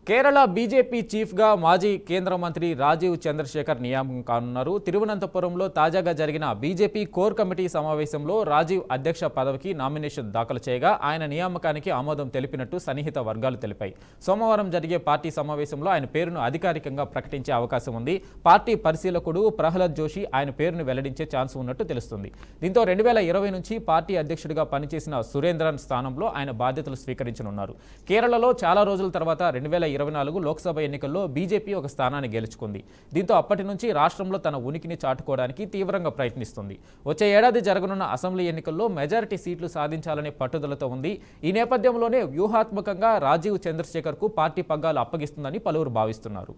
Kerala BJP చీఫ్గా మాజీ కేంద్ర మంత్రి రాజీవ్ చంద్రశేఖర్ నియామకం కానున్నారు. తిరువనంతపురంలో తాజాగా జరిగిన బీజేపీ కోర్ కమిటీ సమావేశంలో రాజీవ్ అధ్యక్ష పదవికి నామినేషన్ దాఖలు చేయగా ఆయన నియామకానికి ఆమోదం తెలిపినట్టు సన్నిహిత వర్గాలు తెలిపాయి. సోమవారం జరిగే పార్టీ సమావేశంలో ఆయన పేరును అధికారికంగా ప్రకటించే అవకాశం ఉంది. పార్టీ పరిశీలకుడు ప్రహ్లాద్ జోషి ఆయన పేరును వెల్లడించే ఛాన్స్ ఉన్నట్టు తెలుస్తుంది. దీంతో 2020 నుంచి పార్టీ అధ్యక్షుడిగా పనిచేసిన సురేంద్రన్ స్థానంలో ఆయన బాధ్యతలు స్వీకరించనున్నారు. కేరళలో చాలా రోజుల తర్వాత 2024 లోక్సభ ఎన్నికల్లో బీజేపీ ఒక స్థానాన్ని గెలుచుకుంది. దీంతో అప్పటి నుంచి రాష్ట్రంలో తన ఉనికిని చాటుకోవడానికి తీవ్రంగా ప్రయత్నిస్తుంది. వచ్చే ఏడాది జరగనున్న అసెంబ్లీ ఎన్నికల్లో మెజారిటీ సీట్లు సాధించాలనే పట్టుదలతో ఉంది. ఈ నేపథ్యంలోనే వ్యూహాత్మకంగా రాజీవ్ చంద్రశేఖర్కు పార్టీ పగ్గాలు అప్పగిస్తుందని పలువురు భావిస్తున్నారు.